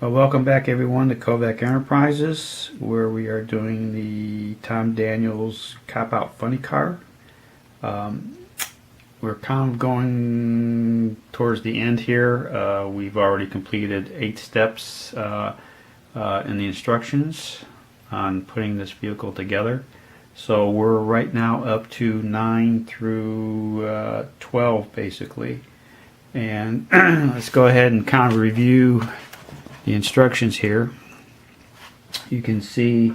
Well, welcome back everyone to Kovac Enterprises, where we are doing the Tom Daniels Cop Out Funny Car. We're kind of going towards the end here. We've already completed 8 steps in the instructions on putting this vehicle together. So we're right now up to 9 through 12 basically. And let's go ahead and kind of review the instructions here. You can see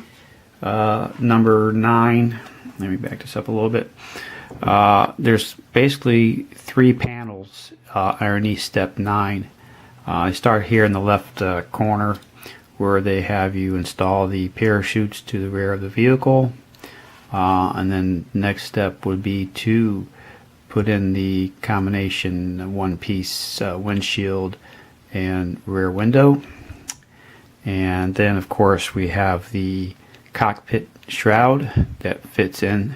number 9. Let me back this up a little bit. There's basically 3 panels underneath step 9. I start here in the left corner where they have you install the parachutes to the rear of the vehicle, and then the next step would be to put in the combination one-piece windshield and rear window. And then of course we have the cockpit shroud that fits in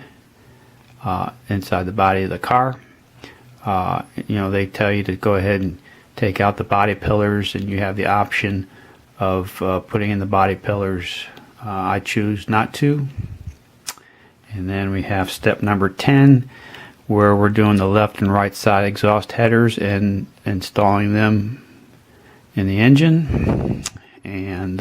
inside the body of the car. They tell you to go ahead and take out the body pillars, and you have the option of putting in the body pillars. I choose not to. And then we have step number 10, where we're doing the left and right side exhaust headers and installing them in the engine. And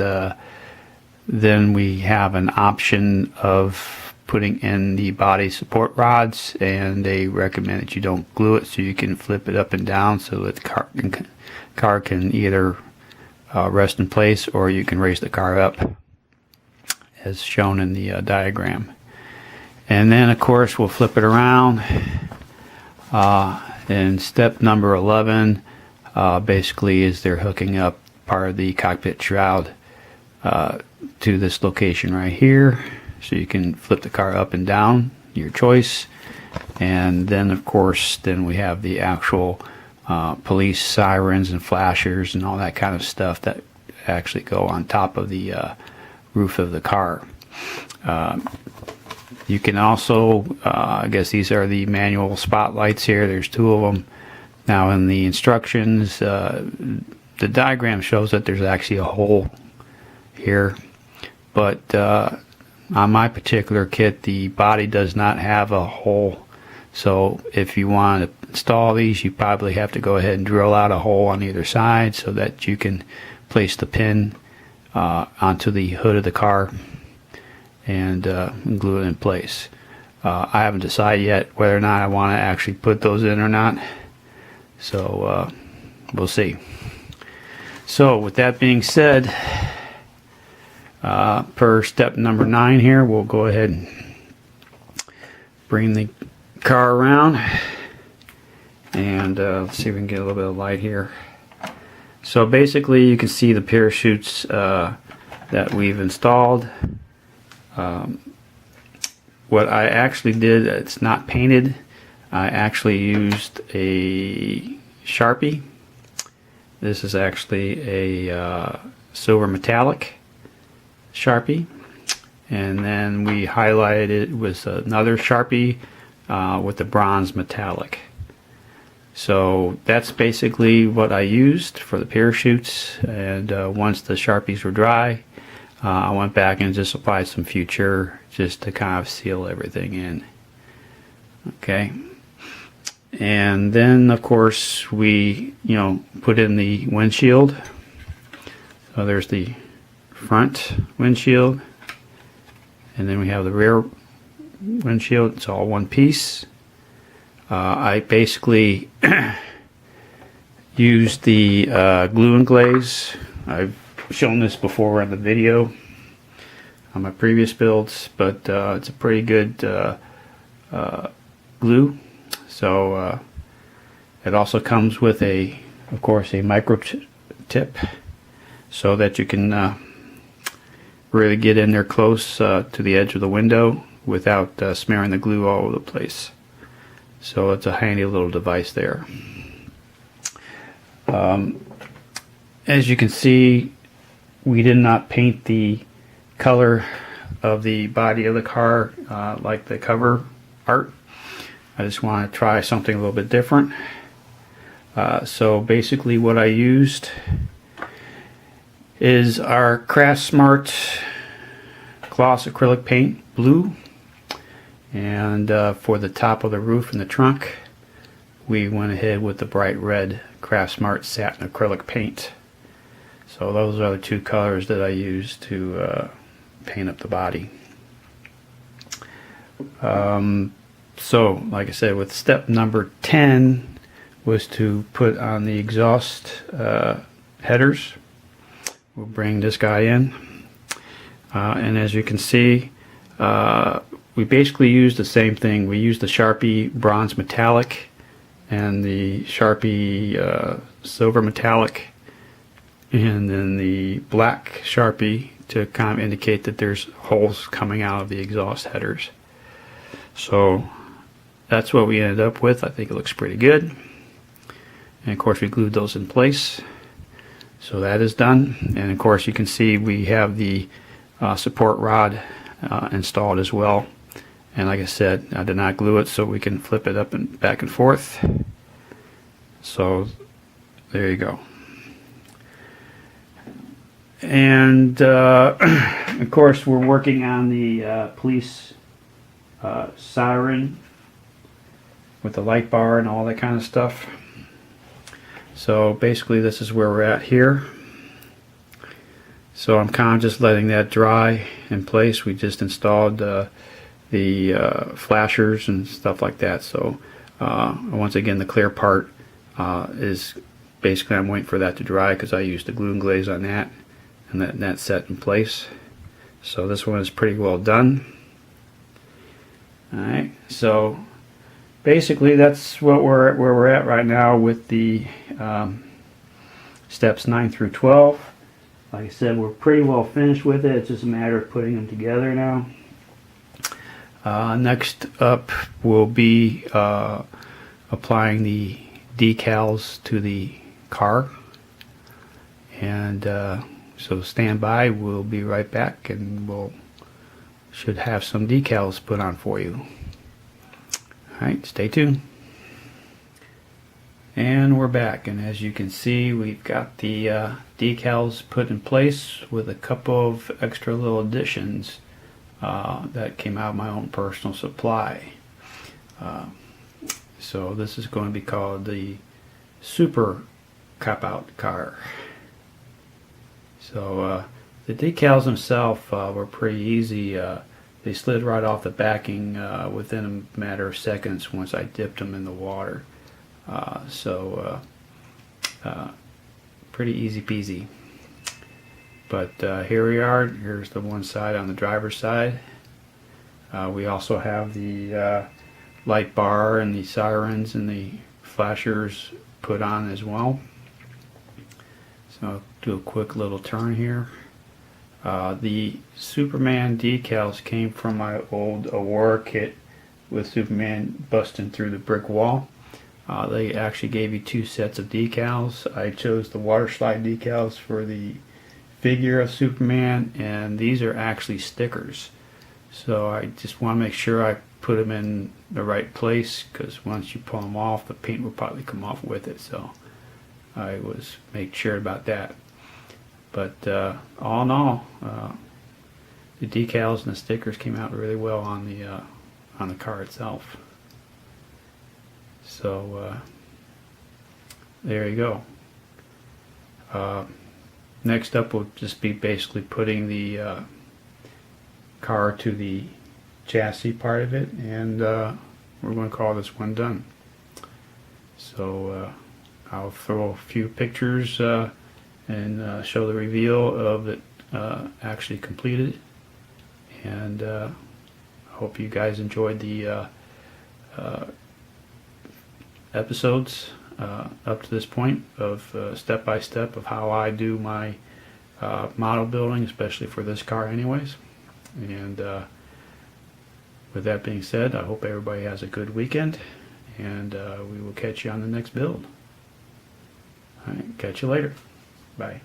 then we have an option of putting in the body support rods, and they recommend that you don't glue it, so you can flip it up and down so that the car can either rest in place, or you can raise the car up as shown in the diagram. And then of course we'll flip it around, and step number 11 basically is they're hooking up part of the cockpit shroud to this location right here, so you can flip the car up and down, your choice. And then of course we have the actual police sirens and flashers and all that kind of stuff that actually go on top of the roof of the car. You can also, I guess these are the manual spotlights here. There's 2 of them. Now in the instructions, the diagram shows that there's actually a hole here, but on my particular kit the body does not have a hole. So if you want to install these, you probably have to go ahead and drill out a hole on either side so that you can place the pin onto the hood of the car and glue it in place. I haven't decided yet whether or not I want to actually put those in or not, so we'll see. So with that being said, per step number 9 here, we'll go ahead and bring the car around, and let's see if we can get a little bit of light here. So basically you can see the parachutes that we've installed. What I actually did, it's not painted. I actually used a Sharpie. This is actually a silver metallic Sharpie, and then we highlighted it with another Sharpie with the bronze metallic. So that's basically what I used for the parachutes, and once the Sharpies were dry, I went back and just applied some Future just to kind of seal everything in. Okay. And then of course we put in the windshield. So there's the front windshield, and then we have the rear windshield. It's all one piece. I basically used the glue and glaze. I've shown this before in the video on my previous builds, but it's a pretty good glue. So it also comes with of course a micro tip, so that you can really get in there close to the edge of the window without smearing the glue all over the place. So it's a handy little device there. As you can see, we did not paint the color of the body of the car like the cover art. I just want to try something a little bit different. So basically what I used is our Craft Smart gloss acrylic paint, blue. And for the top of the roof and the trunk, we went ahead with the bright red Craft Smart satin acrylic paint. So those are the two colors that I used to paint up the body. So like I said, with step number 10 was to put on the exhaust headers. We'll bring this guy in, and as you can see, we basically used the same thing. We used the Sharpie bronze metallic and the Sharpie silver metallic, and then the black Sharpie to kind of indicate that there's holes coming out of the exhaust headers. So that's what we ended up with. I think it looks pretty good. And of course we glued those in place. So that is done. And of course you can see we have the support rod installed as well. And like I said, I did not glue it so we can flip it up and back and forth. So there you go. And of course we're working on the police siren with the light bar and all that kind of stuff. So basically this is where we're at here. So I'm kind of just letting that dry in place. We just installed the flashers and stuff like that. So once again, the clear part is basically, I'm waiting for that to dry because I used the glue and glaze on that, and that's set in place. So this one is pretty well done. Alright, so basically that's what where we're at right now with the steps 9 through 12. Like I said, we're pretty well finished with it. It's just a matter of putting them together now. Next up will be applying the decals to the car. And so stand by, we'll be right back, and we'll should have some decals put on for you. Alright, stay tuned. And we're back, and as you can see, we've got the decals put in place with a couple of extra little additions that came out of my own personal supply. So this is going to be called the Super Cop-Out car. So the decals themselves were pretty easy. They slid right off the backing within a matter of seconds once I dipped them in the water. Pretty easy peasy. But here we are. Here's the one side on the driver's side. We also have the light bar and the sirens and the flashers put on as well. So I'll do a quick little turn here. The Superman decals came from my old Aurora kit with Superman busting through the brick wall. They actually gave you 2 sets of decals. I chose the water slide decals for the figure of Superman, and these are actually stickers. So I just want to make sure I put them in the right place, because once you pull them off, the paint will probably come off with it. So I was make sure about that. But all in all, the decals and the stickers came out really well on the car itself. So there you go. Next up will just be basically putting the car to the chassis part of it, and we're going to call this one done. So I'll throw a few pictures and show the reveal of it actually completed, and I hope you guys enjoyed the episodes up to this point of step by step of how I do my model building, especially for this car anyways. And with that being said, I hope everybody has a good weekend, and we will catch you on the next build. Alright, catch you later. Bye.